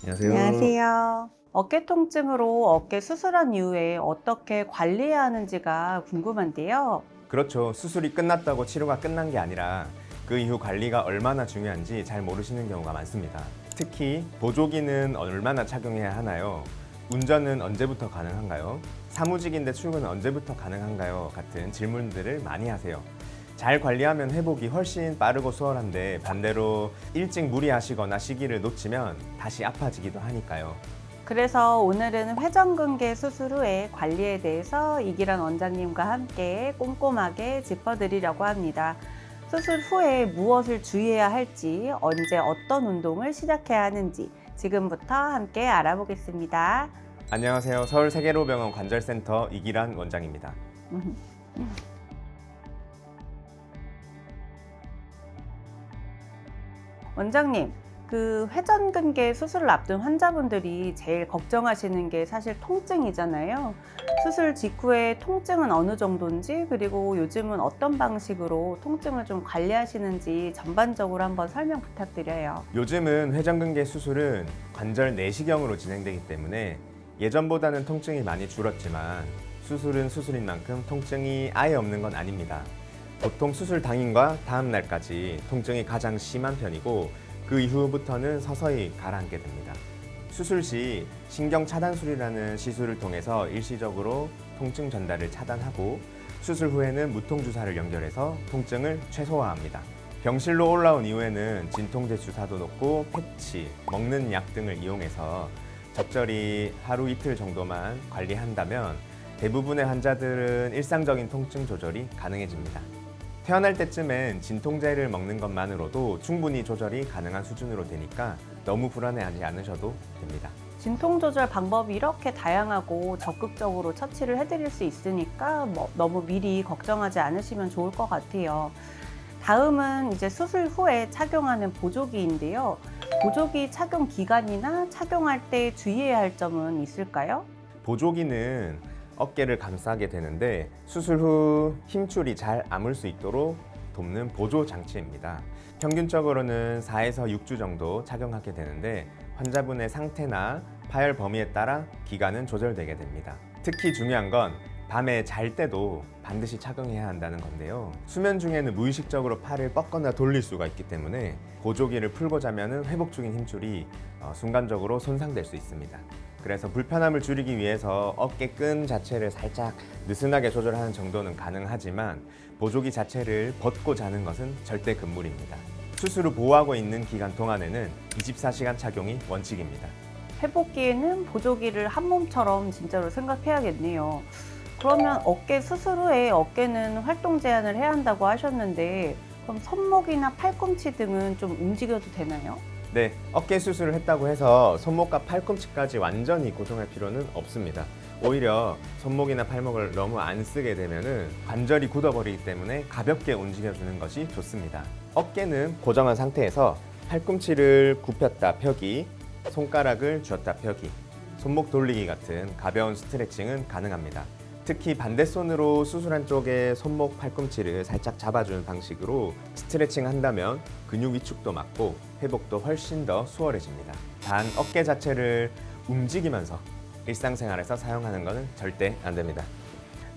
안녕하세요. 안녕하세요. 어깨 통증으로 어깨 수술한 이후에 어떻게 관리해야 하는지가 궁금한데요. 그렇죠. 수술이 끝났다고 치료가 끝난 게 아니라 그 이후 관리가 얼마나 중요한지 잘 모르시는 경우가 많습니다. 특히 보조기는 얼마나 착용해야 하나요? 운전은 언제부터 가능한가요? 사무직인데 출근은 언제부터 가능한가요? 같은 질문들을 많이 하세요. 잘 관리하면 회복이 훨씬 빠르고 수월한데 반대로 일찍 무리하시거나 시기를 놓치면 다시 아파지기도 하니까요. 그래서 오늘은 회전근개 수술 후에 관리에 대해서 이기란 원장님과 함께 꼼꼼하게 짚어드리려고 합니다. 수술 후에 무엇을 주의해야 할지, 언제 어떤 운동을 시작해야 하는지 지금부터 함께 알아보겠습니다. 안녕하세요. 서울세계로병원 관절센터 이기란 원장입니다. 원장님, 그 회전근개 수술을 앞둔 환자분들이 제일 걱정하시는 게 사실 통증이잖아요. 수술 직후에 통증은 어느 정도인지, 그리고 요즘은 어떤 방식으로 통증을 좀 관리하시는지 전반적으로 한번 설명 부탁드려요. 요즘은 회전근개 수술은 관절 내시경으로 진행되기 때문에 예전보다는 통증이 많이 줄었지만 수술은 수술인 만큼 통증이 아예 없는 건 아닙니다. 보통 수술 당일과 다음 날까지 통증이 가장 심한 편이고 그 이후부터는 서서히 가라앉게 됩니다. 수술 시 신경 차단술이라는 시술을 통해서 일시적으로 통증 전달을 차단하고 수술 후에는 무통주사를 연결해서 통증을 최소화합니다. 병실로 올라온 이후에는 진통제 주사도 놓고 패치, 먹는 약 등을 이용해서 적절히 하루 이틀 정도만 관리한다면 대부분의 환자들은 일상적인 통증 조절이 가능해집니다. 태어날 때쯤엔 진통제를 먹는 것만으로도 충분히 조절이 가능한 수준으로 되니까 너무 불안해하지 않으셔도 됩니다. 진통 조절 방법이 이렇게 다양하고 적극적으로 처치를 해드릴 수 있으니까 너무 미리 걱정하지 않으시면 좋을 것 같아요. 다음은 이제 수술 후에 착용하는 보조기인데요. 보조기 착용 기간이나 착용할 때 주의해야 할 점은 있을까요? 보조기는 어깨를 감싸게 되는데 수술 후 힘줄이 잘 아물 수 있도록 돕는 보조 장치입니다. 평균적으로는 4에서 6주 정도 착용하게 되는데 환자분의 상태나 파열 범위에 따라 기간은 조절되게 됩니다. 특히 중요한 건 밤에 잘 때도 반드시 착용해야 한다는 건데요. 수면 중에는 무의식적으로 팔을 뻗거나 돌릴 수가 있기 때문에 보조기를 풀고 자면 회복 중인 힘줄이 순간적으로 손상될 수 있습니다. 그래서 불편함을 줄이기 위해서 어깨끈 자체를 살짝 느슨하게 조절하는 정도는 가능하지만 보조기 자체를 벗고 자는 것은 절대 금물입니다. 수술 후 보호하고 있는 기간 동안에는 24시간 착용이 원칙입니다. 회복기에는 보조기를 한 몸처럼 진짜로 생각해야겠네요. 그러면 어깨 수술 후에 어깨는 활동 제한을 해야 한다고 하셨는데 그럼 손목이나 팔꿈치 등은 좀 움직여도 되나요? 네, 어깨 수술을 했다고 해서 손목과 팔꿈치까지 완전히 고정할 필요는 없습니다. 오히려 손목이나 팔목을 너무 안 쓰게 되면은 관절이 굳어버리기 때문에 가볍게 움직여주는 것이 좋습니다. 어깨는 고정한 상태에서 팔꿈치를 굽혔다 펴기, 손가락을 쥐었다 펴기, 손목 돌리기 같은 가벼운 스트레칭은 가능합니다. 특히 반대손으로 수술한 쪽에 손목 팔꿈치를 살짝 잡아주는 방식으로 스트레칭 한다면 근육 위축도 막고 회복도 훨씬 더 수월해집니다. 단 어깨 자체를 움직이면서 일상생활에서 사용하는 것은 절대 안 됩니다.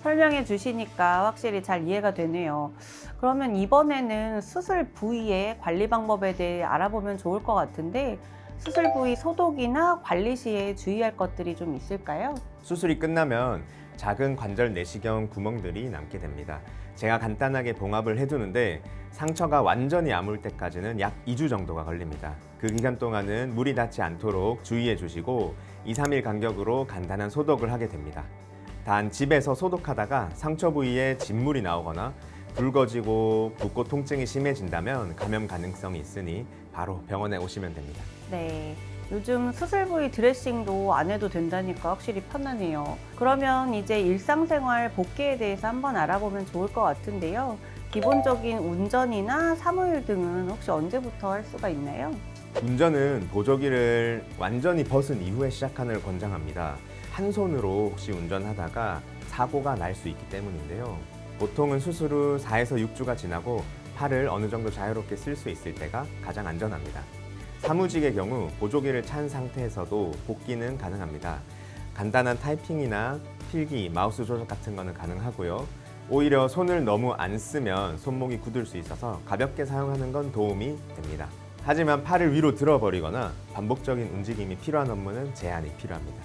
설명해 주시니까 확실히 잘 이해가 되네요. 그러면 이번에는 수술 부위의 관리 방법에 대해 알아보면 좋을 것 같은데 수술 부위 소독이나 관리 시에 주의할 것들이 좀 있을까요? 수술이 끝나면 작은 관절 내시경 구멍들이 남게 됩니다. 제가 간단하게 봉합을 해두는데 상처가 완전히 아물 때까지는 약 2주 정도가 걸립니다. 그 기간 동안은 물이 닿지 않도록 주의해 주시고 2, 3일 간격으로 간단한 소독을 하게 됩니다. 단 집에서 소독하다가 상처 부위에 진물이 나오거나 붉어지고 붓고 통증이 심해진다면 감염 가능성이 있으니 바로 병원에 오시면 됩니다. 네. 요즘 수술 부위 드레싱도 안 해도 된다니까 확실히 편하네요. 그러면 이제 일상생활 복귀에 대해서 한번 알아보면 좋을 것 같은데요. 기본적인 운전이나 사무일 등은 혹시 언제부터 할 수가 있나요? 운전은 보조기를 완전히 벗은 이후에 시작하는 걸 권장합니다. 한 손으로 혹시 운전하다가 사고가 날 수 있기 때문인데요. 보통은 수술 후 4에서 6주가 지나고 팔을 어느 정도 자유롭게 쓸 수 있을 때가 가장 안전합니다. 사무직의 경우 보조기를 찬 상태에서도 복귀는 가능합니다. 간단한 타이핑이나 필기, 마우스 조작 같은 거는 가능하고요. 오히려 손을 너무 안 쓰면 손목이 굳을 수 있어서 가볍게 사용하는 건 도움이 됩니다. 하지만 팔을 위로 들어버리거나 반복적인 움직임이 필요한 업무는 제한이 필요합니다.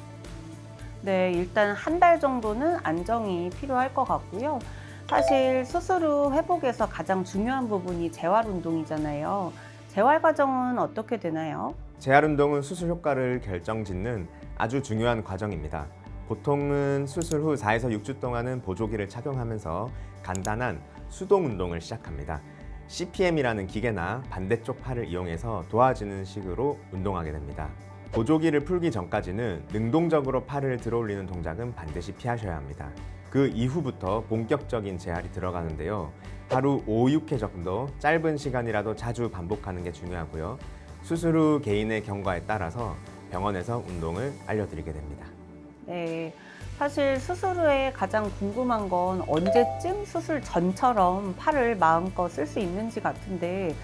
네, 일단 한 달 정도는 안정이 필요할 것 같고요. 사실 수술 후 회복에서 가장 중요한 부분이 재활 운동이잖아요. 재활 과정은 어떻게 되나요? 재활 운동은 수술 효과를 결정짓는 아주 중요한 과정입니다. 보통은 수술 후 4에서 6주 동안은 보조기를 착용하면서 간단한 수동 운동을 시작합니다. CPM이라는 기계나 반대쪽 팔을 이용해서 도와주는 식으로 운동하게 됩니다. 보조기를 풀기 전까지는 능동적으로 팔을 들어올리는 동작은 반드시 피하셔야 합니다. 그 이후부터 본격적인 재활이 들어가는데요. 하루 5, 6회 정도 짧은 시간이라도 자주 반복하는 게 중요하고요. 수술 후 개인의 경과에 따라서 병원에서 운동을 알려드리게 됩니다. 네, 사실 수술 후에 가장 궁금한 건 언제쯤 수술 전처럼 팔을 마음껏 쓸 수 있는지 같은데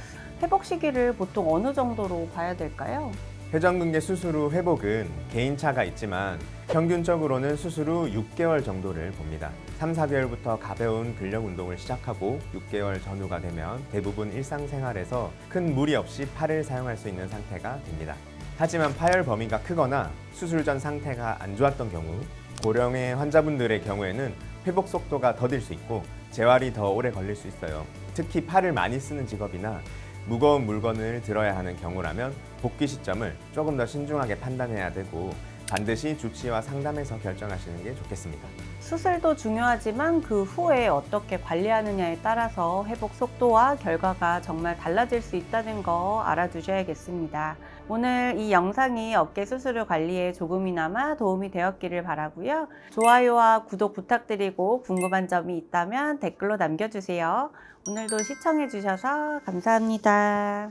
회복 시기를 보통 어느 정도로 봐야 될까요? 회전근개 수술 후 회복은 개인차가 있지만 평균적으로는 수술 후 6개월 정도를 봅니다. 3, 4개월부터 가벼운 근력 운동을 시작하고 6개월 전후가 되면 대부분 일상생활에서 큰 무리 없이 팔을 사용할 수 있는 상태가 됩니다. 하지만 파열 범위가 크거나 수술 전 상태가 안 좋았던 경우, 고령의 환자분들의 경우에는 회복 속도가 더딜 수 있고 재활이 더 오래 걸릴 수 있어요. 특히 팔을 많이 쓰는 직업이나 무거운 물건을 들어야 하는 경우라면 복귀 시점을 조금 더 신중하게 판단해야 되고 반드시 주치의와 상담해서 결정하시는 게 좋겠습니다. 수술도 중요하지만 그 후에 어떻게 관리하느냐에 따라서 회복 속도와 결과가 정말 달라질 수 있다는 거 알아두셔야겠습니다. 오늘 이 영상이 어깨 수술 후 관리에 조금이나마 도움이 되었기를 바라고요. 좋아요와 구독 부탁드리고 궁금한 점이 있다면 댓글로 남겨주세요. 오늘도 시청해주셔서 감사합니다.